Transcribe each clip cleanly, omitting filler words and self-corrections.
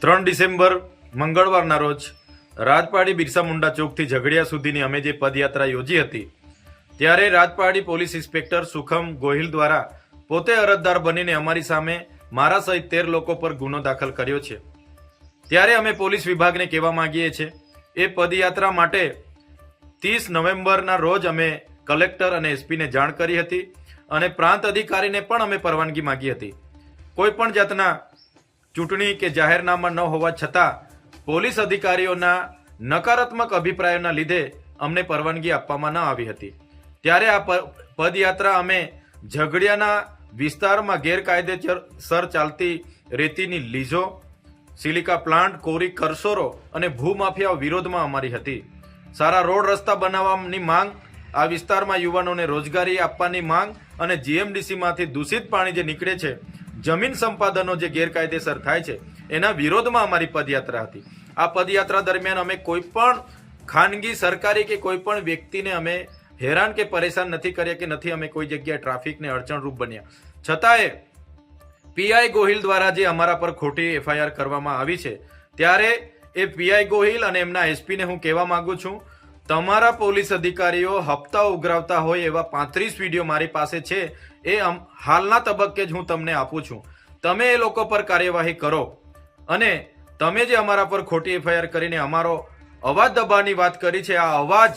3 December મંગળવારના રોજ રાજપાડી બિરસા મુંડા ચોકથી ઝઘડિયા સુધીની અમે જે પદયાત્રા યોજી હતી ત્યારે રાજપાડી પોલીસ ઇન્સ્પેક્ટર સુખમ ગોહિલ દ્વારા પોતે અરજદાર બનીને અમારી સામે મારા સહિત 13 લોકો પર ગુનો દાખલ કર્યો છે। ત્યારે અમે પોલીસ વિભાગને કહેવા માંગીએ છીએ એ પદયાત્રા માટે 30 નવેમ્બરના રોજ અમે કલેક્ટર અને એસપીને જાણ કરી હતી અને પ્રાંત અધિકારીને પણ અમે પરવાનગી માંગી હતી। કોઈ પણ જાતના ચૂંટણી કે જાહેરનામા ન હોવા છતાં પોલીસ અધિકારીઓના નકારાત્મક અભિપ્રાયોના લીધે અમને પરવાનગી આપવામાં ન આવી હતી। ત્યારે આ પદયાત્રા અમે ઝઘડિયાના વિસ્તારમાં ગેરકાયદેસર ચાલતી રેતીની લીઝો, સિલિકા પ્લાન્ટ, કોરી કરસોરો અને ભૂમાફિયા વિરોધમાં અમારી હતી। સારા રોડ રસ્તા બનાવવાની માંગ, આ વિસ્તારમાં યુવાનોને રોજગારી આપવાની માંગ અને જીએમડીસી માંથી દૂષિત પાણી જે નીકળે છે, જમીન સંપાદનો જે ગેરકાયદેસર થાય છે એના વિરોધમાં અમારી પદયાત્રા હતી। આ પદયાત્રા દરમિયાન અમે કોઈ પણ ખાનગી, સરકારી કે કોઈ પણ વ્યક્તિને અમે હેરાન કે પરેશાન નથી કર્યા કે નથી અમે કોઈ જગ્યાએ ટ્રાફિકને અડચણરૂપ બન્યા। છતાંય પીઆઈ ગોહિલ દ્વારા જે અમારા પર ખોટી એફઆઈઆર કરવામાં આવી છે ત્યારે એ પીઆઈ ગોહિલ અને એમના એસપીને હું કહેવા માંગુ છું, તમારા પોલીસ અધિકારીઓ હપ્તા ઉઘરાવતા હોય એવા 35 વિડીયો મારી પાસે છે, એ હાલના તબક્કે જ હું તમને આપું છું। તમે એ લોકો પર કાર્યવાહી કરો અને તમે જે અમારા પર ખોટી એફઆઈઆર કરીને અમારો અવાજ દબાવવાની વાત કરી છે, આ અવાજ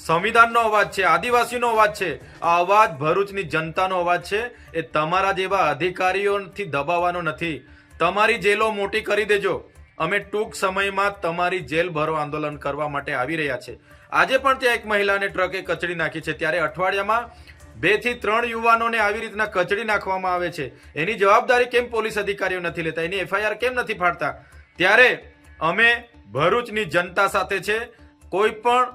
સંવિધાનનો અવાજ છે, આદિવાસીનો અવાજ છે, આ અવાજ ભરૂચની જનતાનો અવાજ છે। એ તમારા જેવા અધિકારીઓથી દબાવવાનો નથી। તમારી જેલો મોટી કરી દેજો। અમે ટૂંક સમયમાં તમારી જેલ ભરો આંદોલન કરવા માટે આવી રહ્યા છે। આજે પણ ત્યાં એક મહિલાને ટ્રકે કચડી નાખી છે, ત્યારે અઠવાડિયામાં 2 થી 3 યુવાનોને આવી રીતના કચડી નાખવામાં આવે છે। એની જવાબદારી કેમ પોલીસ અધિકારીઓ નથી લેતા, એની એફઆઈઆર કેમ નથી ફાડતા? ત્યારે અમે ભરૂચની જનતા સાથે છે। કોઈ પણ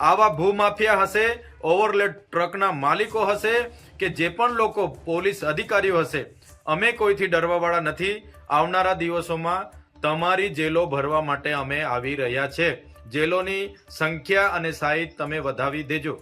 આવા ભૂમાફિયા હશે, ઓવરલોડ ટ્રકના માલિકો હશે કે જે પણ લોકો પોલીસ અધિકારીઓ હશે, અમે કોઈથી ડરવાવાળા નથી। આવનારા દિવસોમાં તમારી જેલો ભરવા માટે અમે આવી રહ્યા છે। જેલોની સંખ્યા અને સાઈઝ તમે વધાવી દેજો।